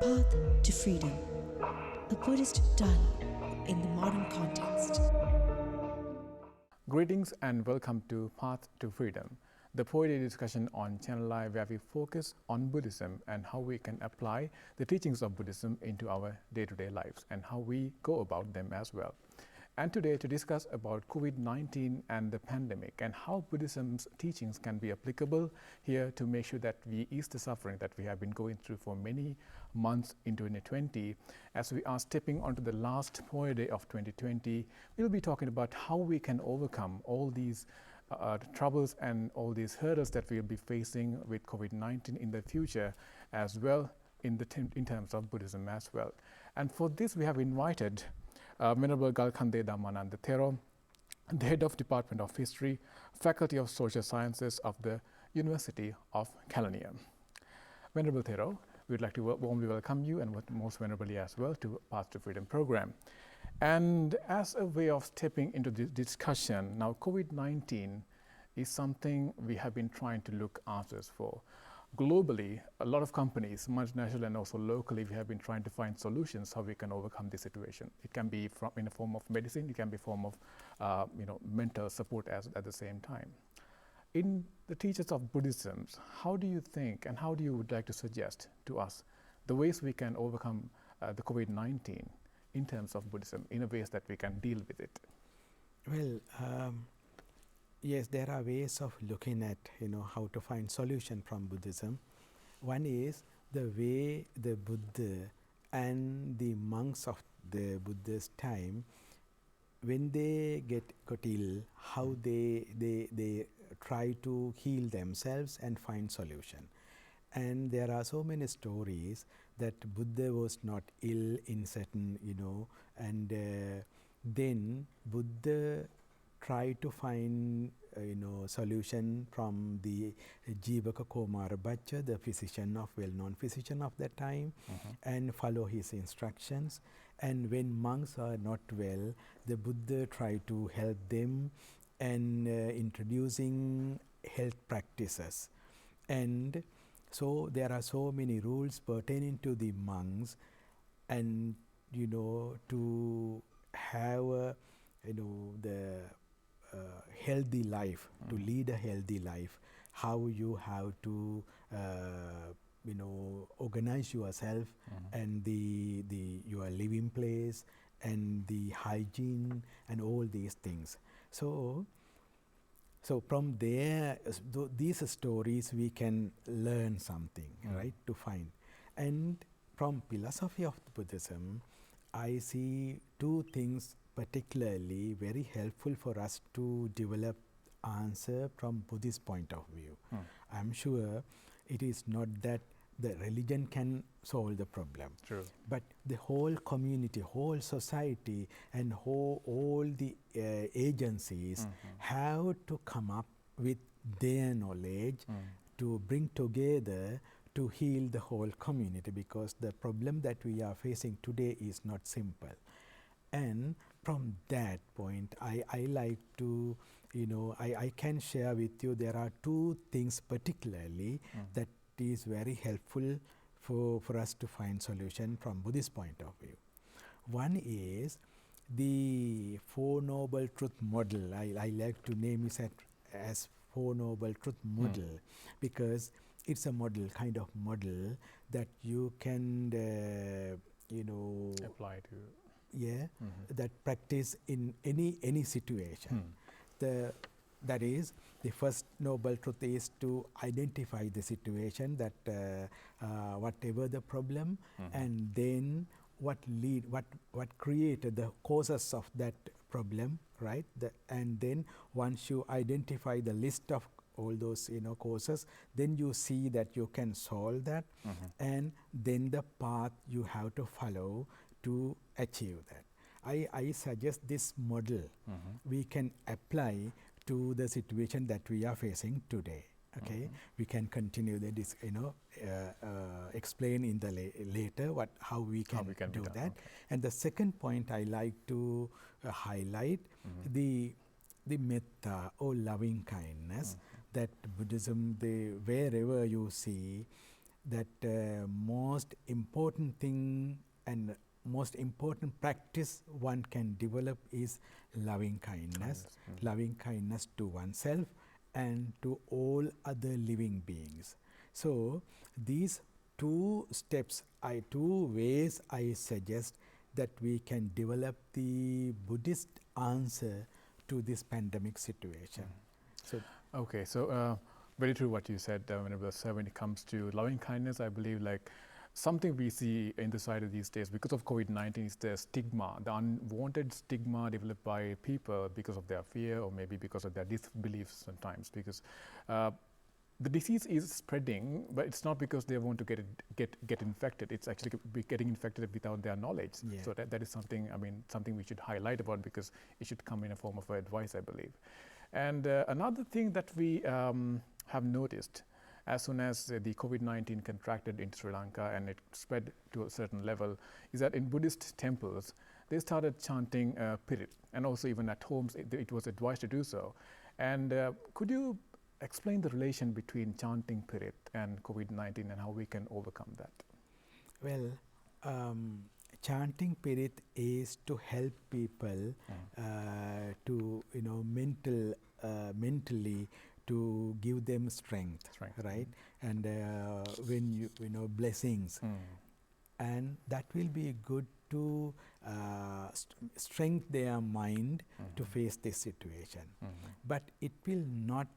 Path to Freedom, a Buddhist dialogue in the modern context. Greetings and welcome to Path to Freedom, the poetry discussion on ChannelEye where we focus on Buddhism and how we can apply the teachings of Buddhism into our day-to-day lives and how we go about them as well. And today to discuss about COVID-19 and the pandemic and how Buddhism's teachings can be applicable here to make sure that we ease the suffering that we have been going through for many months in 2020. As we are stepping onto the last poet day of 2020, we'll be talking about how we can overcome all these troubles and all these hurdles that we'll be facing with COVID-19 in the future as well in terms of Buddhism as well. And for this we have invited Venerable Galkhande Dhammananda Thero, the Head of Department of History, Faculty of Social Sciences of the University of Kelaniya. Venerable Thero, we would like to warmly welcome you and most venerably as well to Path to Freedom program. And as a way of stepping into the discussion, now COVID-19 is something we have been trying to look answers for. Globally, a lot of companies, multinational and also locally, we have been trying to find solutions how we can overcome this situation. It can be in a form of medicine, it can be a form of mental support at the same time. In the teachings of Buddhism, how do you think and how do you would like to suggest to us the ways we can overcome the COVID-19 in terms of Buddhism, in a ways that we can deal with it? Well, yes, there are ways of looking at how to find solution from Buddhism. One is the way the Buddha and the monks of the Buddha's time, when they got ill, how they try to heal themselves and find solution. And there are so many stories that Buddha was not ill in certain, and then Buddha try to find solution from the Jivaka Komara Bhatta, the well-known physician of that time, and follow his instructions. And when monks are not well, the Buddha try to help them and introducing health practices. And so there are so many rules pertaining to the monks, and to have the healthy life, to lead a healthy life, how you have to organize yourself and your living place and the hygiene and all these things. So from there, these stories we can learn something, right, to find. And from philosophy of Buddhism, I see two things particularly very helpful for us to develop answer from Buddhist point of view. I'm sure it is not that the religion can solve the problem. True. But the whole community, whole society and all the agencies have to come up with their knowledge to bring together to heal the whole community, because the problem that we are facing today is not simple. And from that point, I like to, I can share with you, there are two things particularly that is very helpful for us to find solution from Buddhist point of view. One is the Four Noble Truth model. I like to name it as Four Noble Truth model, because it's a model, kind of model that you can, apply to. Yeah, that practice in any situation. That is, the first noble truth is to identify the situation, that whatever the problem, and then what created the causes of that problem, right? And then once you identify the list of all those causes, then you see that you can solve that, and then the path you have to follow to achieve that. I suggest this model we can apply to the situation that we are facing today. Okay, we can continue this, explain in the later how we can do that. Okay. And the second point I like to highlight, the metta or loving kindness that Buddhism, wherever you see, that most important thing and most important practice one can develop is loving kindness, loving kindness to oneself and to all other living beings. So these two steps, two ways I suggest that we can develop the Buddhist answer to this pandemic situation. So Okay, so very true what you said when it comes to loving kindness. I believe like something we see in the society these days because of COVID-19 is the stigma, the unwanted stigma developed by people because of their fear or maybe because of their disbeliefs sometimes, because the disease is spreading, but it's not because they want to get infected. It's actually getting infected without their knowledge. Yeah. So that is something, I mean, something we should highlight about, because it should come in a form of advice, I believe. And another thing that we have noticed, as soon as the COVID-19 contracted in Sri Lanka and it spread to a certain level, is that in Buddhist temples, they started chanting Pirit, and also even at homes it was advised to do so. And could you explain the relation between chanting Pirit and COVID-19 and how we can overcome that? Well, chanting Pirit is to help people to, you know, mentally to give them strength. Right? And when you know, blessings, and that will be good to strengthen their mind to face this situation. But it will not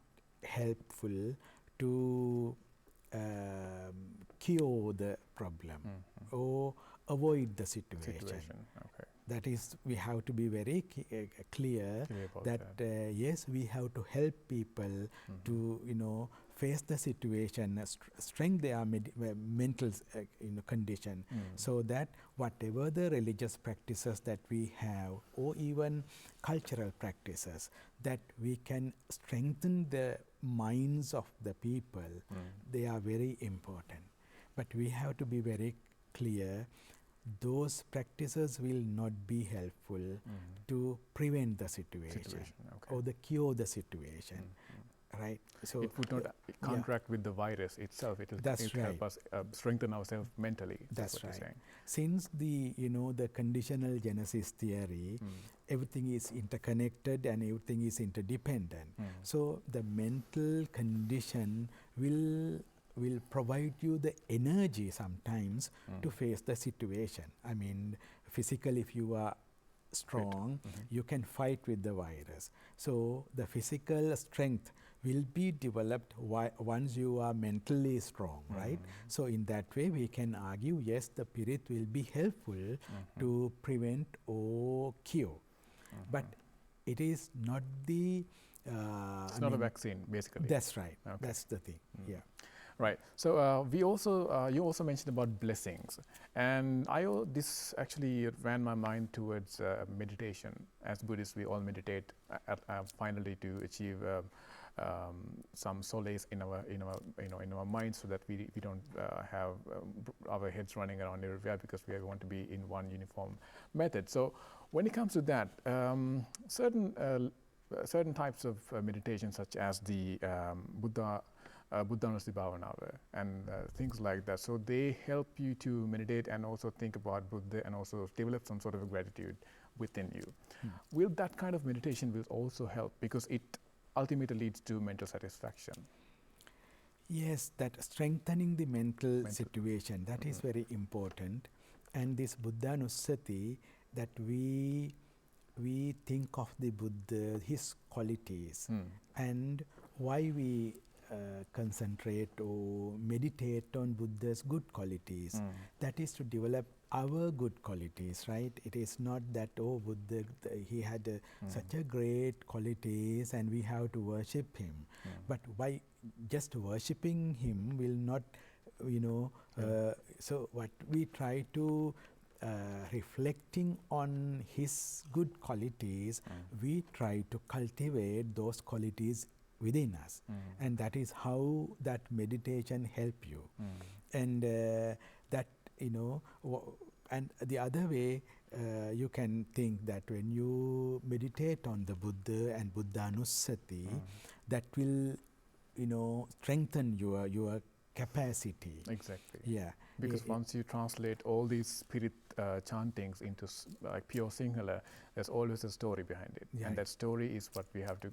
helpful to cure the problem or avoid the situation. Okay. That is, we have to be very clear that yes, we have to help people to, you know, face the situation, strengthen their mental condition, so that whatever the religious practices that we have or even cultural practices, that we can strengthen the minds of the people. They are very important. But we have to be very clear, those practices will not be helpful to prevent the situation. Or the cure the situation. Right? So it would not contract with the virus itself. It will help us strengthen ourselves mentally. That's right. Since the, you know, the conditional genesis theory, everything is interconnected and everything is interdependent. So the mental condition will provide you the energy sometimes to face the situation. I mean, physically, if you are strong, you can fight with the virus. So the physical strength will be developed once you are mentally strong, right? So in that way, we can argue, yes, the Pirit will be helpful to prevent or cure. But it is not the... it's not a vaccine, basically. That's right. Okay. That's the thing, yeah. Right. So we also you also mentioned about blessings, and this actually ran my mind towards meditation. As Buddhists, we all meditate finally to achieve some solace in our minds, so that we don't have our heads running around everywhere, because we want to be in one uniform method. So when it comes to that, certain types of meditation, such as the Buddhanusati Bhavana and things like that. So they help you to meditate and also think about Buddha and also develop some sort of a gratitude within you. Will that kind of meditation will also help, because it ultimately leads to mental satisfaction? Yes, that strengthening the mental situation, that is very important. And this Buddhanusati, that we think of the Buddha, his qualities, and why we concentrate or meditate on Buddha's good qualities. That is to develop our good qualities, right? It is not that, oh, Buddha, he had such a great qualities and we have to worship him. But by just worshipping him will not, you know, so what we try to reflecting on his good qualities, we try to cultivate those qualities within us, and that is how that meditation help you. And that, you know, and the other way you can think that when you meditate on the Buddha and Buddhanusati, that will, you know, strengthen your capacity. Exactly. Yeah. Because once you translate all these spirit chantings into like pure Sinhala, there's always a story behind it. Yeah. And that story is what we have to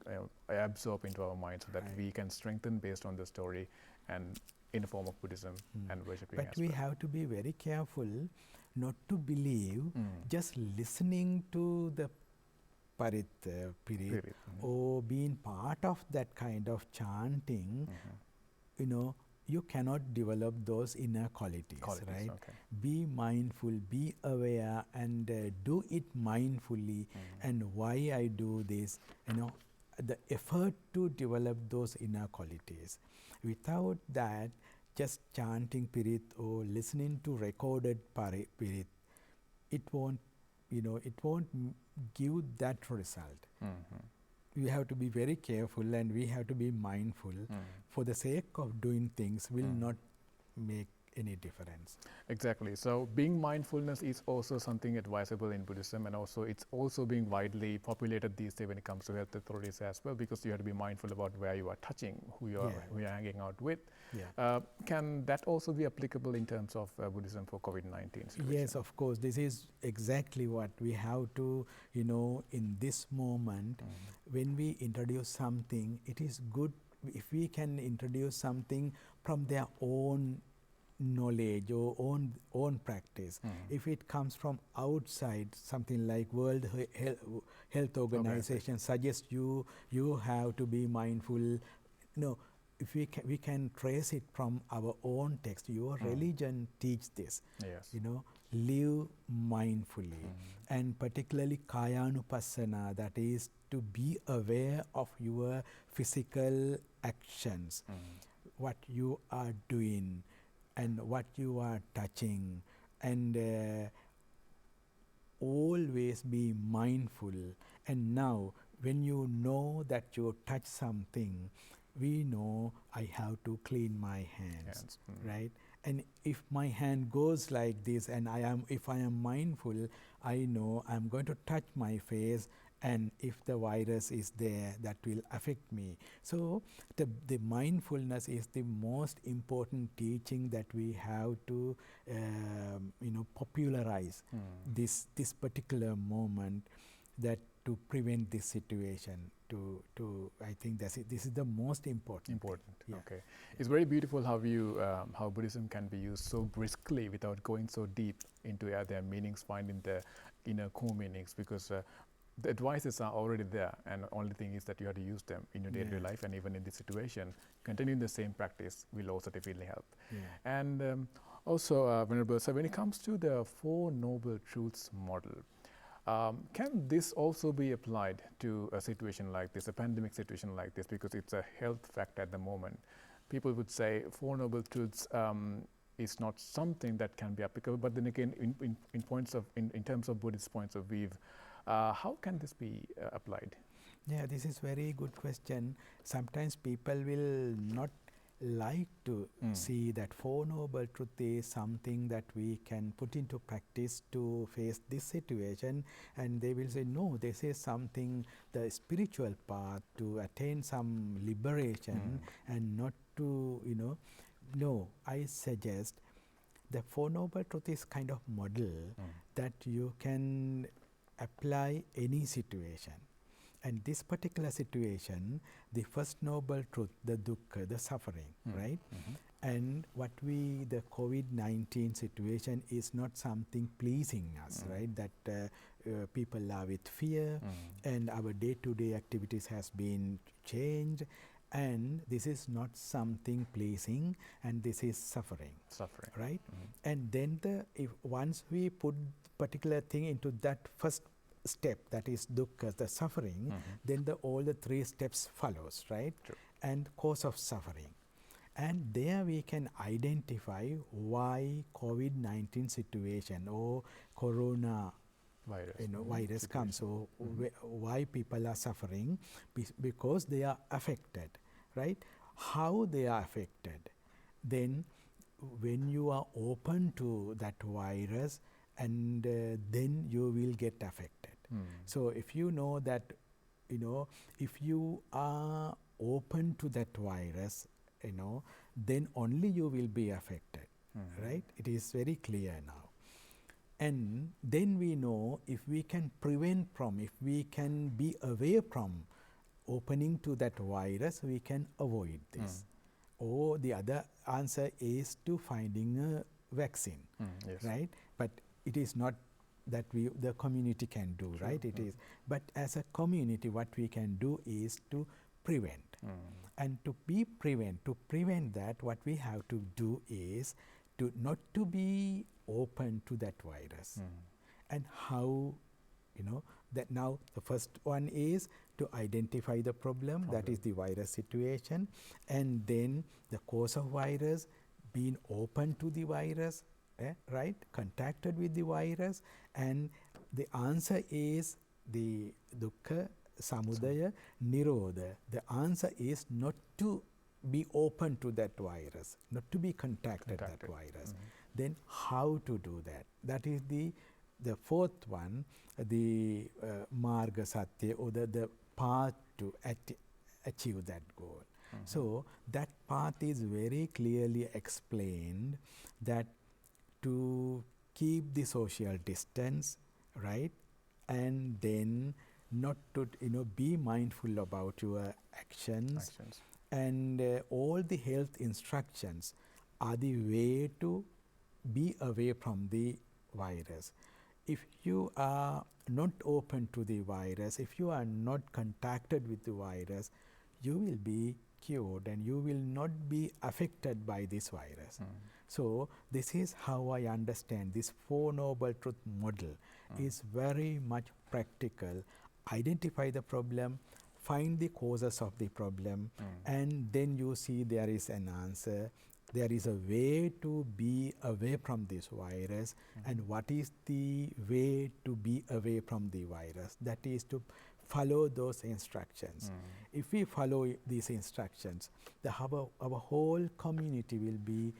absorb into our mind so that Right. we can strengthen based on the story and in the form of Buddhism and worshipping But as we well. have to be very careful not to believe just listening to the Parit, Pirit, or being part of that kind of chanting, you know, you cannot develop those inner qualities, right? Okay. Be mindful, be aware, and do it mindfully. And why I do this, you know, the effort to develop those inner qualities. Without that, just chanting Pirit or listening to recorded Pirit, it won't, it won't give that result. We have to be very careful and we have to be mindful. For the sake of doing things will not make any difference. Exactly. So being mindfulness is also something advisable in Buddhism, and also it's also being widely populated these days when it comes to health authorities as well, because you have to be mindful about where you are touching, who you are hanging out with. Yeah. Can that also be applicable in terms of Buddhism for COVID-19 situation? Yes, of course. This is exactly what we have to, in this moment, when we introduce something, it is good if we can introduce something from their own knowledge or own practice. If it comes from outside, something like World Health Organization suggests you have to be mindful. No, if we can trace it from our own text. Your religion teach this. Yes. Live mindfully, and particularly Kayanupassana, that is to be aware of your physical actions, what you are doing and what you are touching, and always be mindful. And now when you know that you touch something, we know I have to clean my hands. Right? And if my hand goes like this and if I am mindful, I know I'm going to touch my face, and if the virus is there, that will affect me. So the mindfulness is the most important teaching that we have to popularize this particular moment, that to prevent this situation. I think this is the most important. Yeah. Okay. It's very beautiful how Buddhism can be used so briskly without going so deep into their meanings, finding the inner core meanings, because the advices are already there, and the only thing is that you have to use them in your day-to-day life, and even in this situation, continuing the same practice will also definitely help. And also, Venerable, so when it comes to the Four Noble Truths model, can this also be applied to a situation like this, a pandemic situation like this, because it's a health fact at the moment? People would say Four Noble Truths is not something that can be applicable, but then again, in terms of Buddhist points of view, how can this be applied? Yeah, this is very good question. Sometimes people will not like to see that Four Noble Truth is something that we can put into practice to face this situation, and they will say, no, this is something, the spiritual path to attain some liberation, and not to, no, I suggest the Four Noble Truth is kind of model that you can apply any situation. And this particular situation, the first noble truth, the dukkha, the suffering, right? And the COVID-19 situation is not something pleasing us, right? That people are with fear, and our day-to-day activities has been changed, and this is not something pleasing, and this is suffering. Right? And then once we put particular thing into that first step, that is dukkha, the suffering, then all the three steps follows, right? True. And cause of suffering. And there we can identify why COVID-19 situation or corona virus comes. So why people are suffering? Because they are affected, right? How they are affected? Then when you are open to that virus, and then you will get affected. So if you know that, if you are open to that virus, then only you will be affected, right? It is very clear now. And then we know if we can prevent from, if we can be away from opening to that virus, we can avoid this. Or the other answer is to finding a vaccine, Yes. right? But it is not that the community can do, right? It is, but as a community, what we can do is to prevent. And to prevent that, what we have to do is to not to be open to that virus. And how, that now the first one is to identify the problem, that is the virus situation, and then the cause of virus, being open to the virus, right, contacted with the virus, and the answer is the dukkha, samudaya, nirodha. The answer is not to be open to that virus, not to be contacted that virus. Then how to do that? That is the fourth one, the marga satya, or the path to achieve that goal. So that path is very clearly explained, that to keep the social distance, right, and then not to be mindful about your actions. And all the health instructions are the way to be away from the virus. If you are not open to the virus, if you are not contacted with the virus, you will be cured and you will not be affected by this virus. So this is how I understand this Four Noble Truth model is very much practical. Identify the problem, find the causes of the problem, and then you see there is an answer. There is a way to be away from this virus. And what is the way to be away from the virus? That is to follow those instructions. If we follow these instructions, our whole community will be,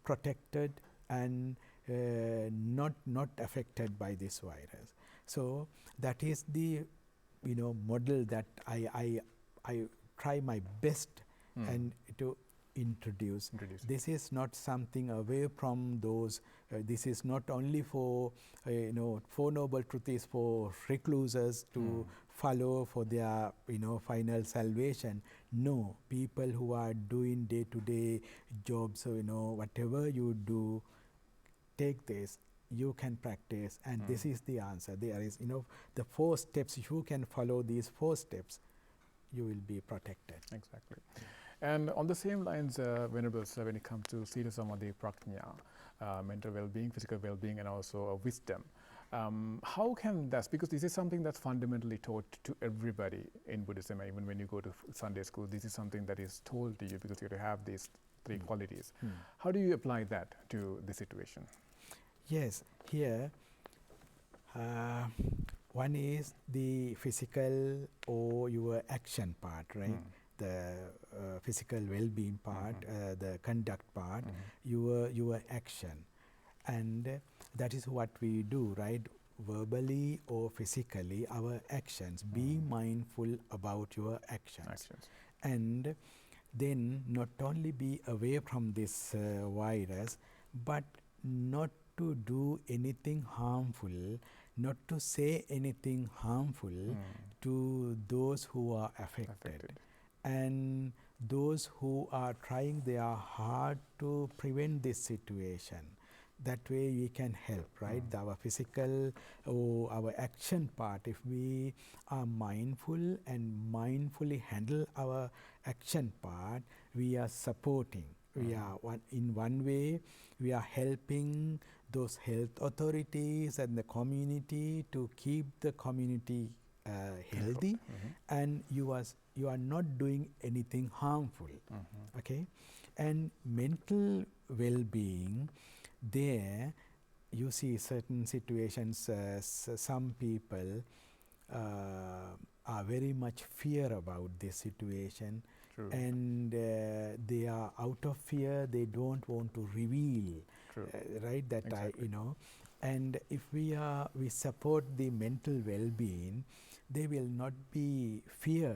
protected and not affected by this virus. So that is the model that I try my best and to introduce. This is not something away from those. This is not only for Four Noble Truth is for recluses to follow for their final salvation. No, people who are doing day-to-day jobs, whatever you do, take this. You can practice, and this is the answer. There is the 4 steps. If you can follow these 4 steps, you will be protected. Exactly. And on the same lines, Venerable Sir, when it comes to Sila Samadhi Praknya, mental well-being, physical well-being, and also wisdom, how can that, because this is something that's fundamentally taught to everybody in Buddhism, even when you go to Sunday school, this is something that is told to you because you have to have these 3 qualities. How do you apply that to the situation? Yes, here one is the physical or your action part, right? The physical well-being part, the conduct part, your action, and that is what we do, right? Verbally or physically, our actions. Be mindful about your actions. And then not only be away from this virus, but not to do anything harmful, not to say anything harmful to those who are affected. And those who are trying their hard to prevent this situation. That way we can help, right? Our physical or our action part, if we are mindful and mindfully handle our action part, we are supporting. We are in one way, we are helping those health authorities and the community to keep the community healthy, and you are not doing anything harmful. Okay, and mental well-being, there you see certain situations. Some people are very much fear about this situation. And they are out of fear. They don't want to reveal, right? That and if we support the mental well-being, they will not be fear.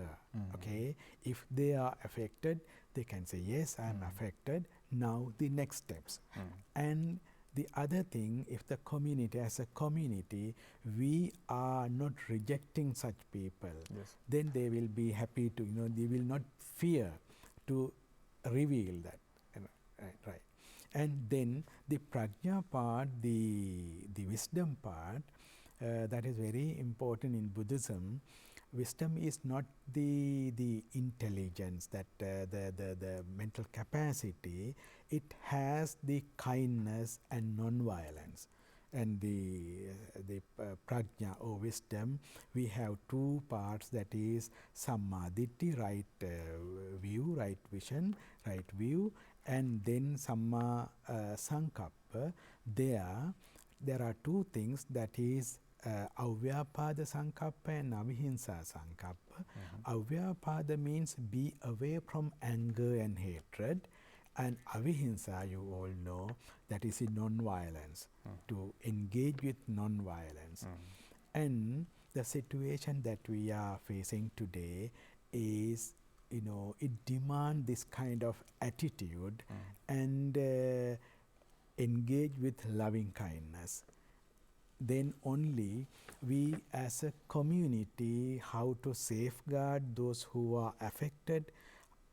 Okay, if they are affected, they can say, yes, I am affected, now the next steps. And the other thing, if the community, as a community, we are not rejecting such people, Yes. then they will be happy to, they will not fear to reveal that. Right. And then the prajna part, the wisdom part, that is very important in Buddhism. Wisdom is not the intelligence, that the mental capacity. It has the kindness and non-violence. And the prajna or wisdom, we have two parts, that is sammaditthi, right view, right vision, right view, and then samma sankappa. There are two things, that is avyapada sankappa and avihimsa sankappa. Avyapada means be away from anger and hatred, and avihimsa, you all know, that is in non-violence, to engage with non-violence. And the situation that we are facing today is, it demands this kind of attitude and engage with loving kindness. Then only we as a community, how to safeguard those who are affected,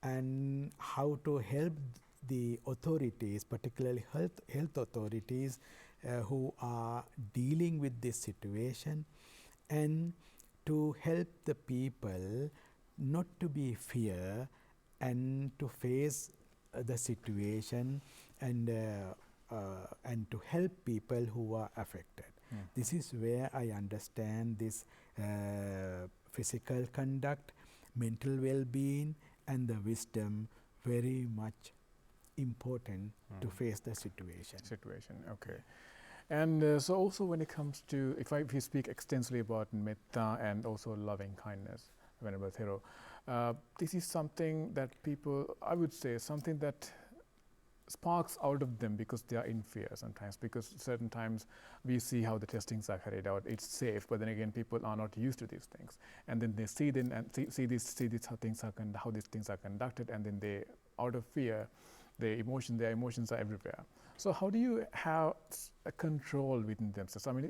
and how to help the authorities, particularly health authorities, who are dealing with this situation, and to help the people not to be fear and to face the situation, and to help people who are affected. This is where I understand this physical conduct, mental well-being, and the wisdom very much important to face the situation. Okay. And so also when it comes to, if we speak extensively about metta and also loving kindness, Venerable Thero, this is something that people, I would say, something that sparks out of them because they are in fear sometimes, because certain times we see how the testings are carried out, it's safe, but then again people are not used to these things, and then they see how these things are conducted, and then they, out of fear, their emotions are everywhere. So how do you have a control within themselves? I mean,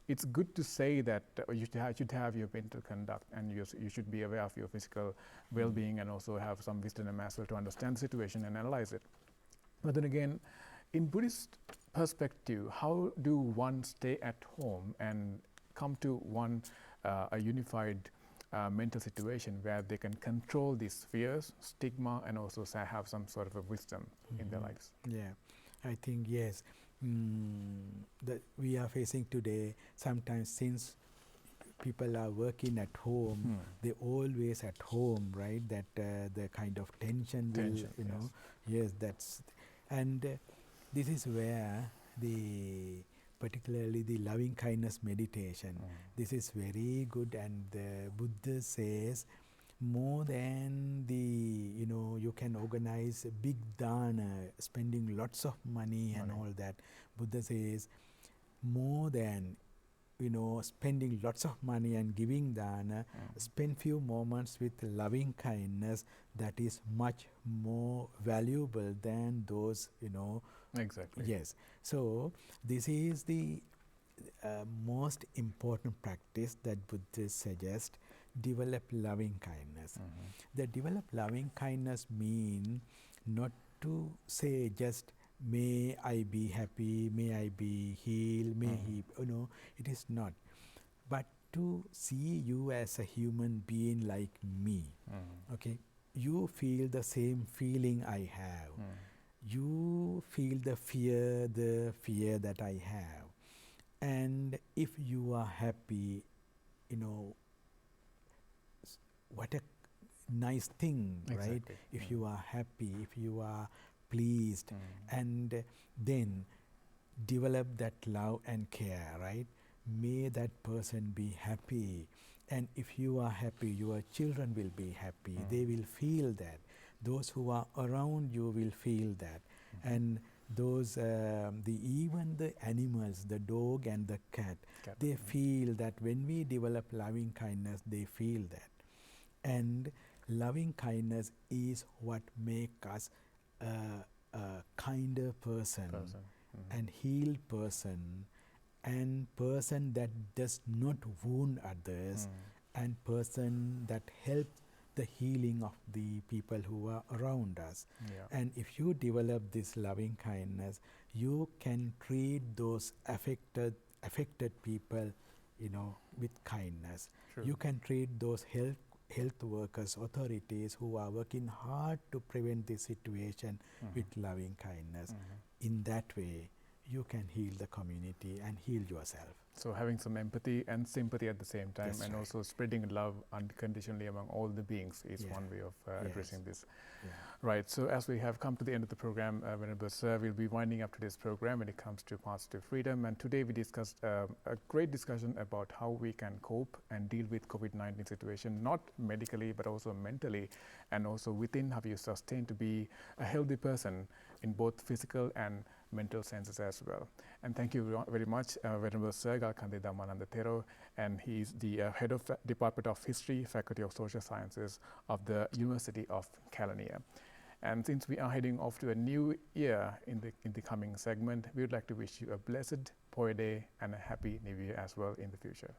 it's good to say that you should have your mental conduct, and you should be aware of your physical well-being, and also have some wisdom as well to understand the situation and analyze it. But then again, in Buddhist perspective, how do one stay at home and come to a unified mental situation where they can control these fears, stigma, and also have some sort of a wisdom in their lives? Yeah, I think yes. That we are facing today, sometimes since people are working at home, they always at home, right? That the kind of tension will, yes, that's, and this is where particularly the loving kindness meditation, this is very good, and the Buddha says more than you can organize a big dana, spending lots of money and all that. Buddha says more than spending lots of money and giving dana, spend few moments with loving kindness. That is much more valuable than those, Exactly. Yes. So this is the most important practice that Buddhists suggest. Develop loving kindness. The develop loving kindness mean not to say just may I be happy, may I be healed, may he, it is not. But to see you as a human being like me. Okay, you feel the same feeling I have. You feel the fear that I have. And if you are happy, what a nice thing, right? If you are happy, if you are pleased, and then develop that love and care, right? May that person be happy. And if you are happy, your children will be happy. They will feel that. Those who are around you will feel that. And those even the animals, the dog and the cat, they feel that when we develop loving kindness, they feel that. And loving kindness is what make us a kinder person. And healed person, and person that does not wound others, and person that helps the healing of the people who are around us. And if you develop this loving kindness, you can treat those affected people, with kindness. You can treat those health workers, authorities who are working hard to prevent this situation with loving kindness. In that way, you can heal the community and heal yourself. So having some empathy and sympathy at the same time. That's and right. also spreading love unconditionally among all the beings is one way of addressing this. Right, so as we have come to the end of the program, Venerable Sir, we'll be winding up today's program when it comes to paths to freedom. And today we discussed a great discussion about how we can cope and deal with COVID-19 situation, not medically, but also mentally, and also within how you sustain to be a healthy person in both physical and mental senses as well. And thank you very much, Venerable Sir Galkande Dhammananda Thero, and he is the head of Department of History, Faculty of Social Sciences of the University of Kelaniya. And since we are heading off to a new year in the coming segment, we would like to wish you a blessed Poy Day and a happy New Year as well in the future.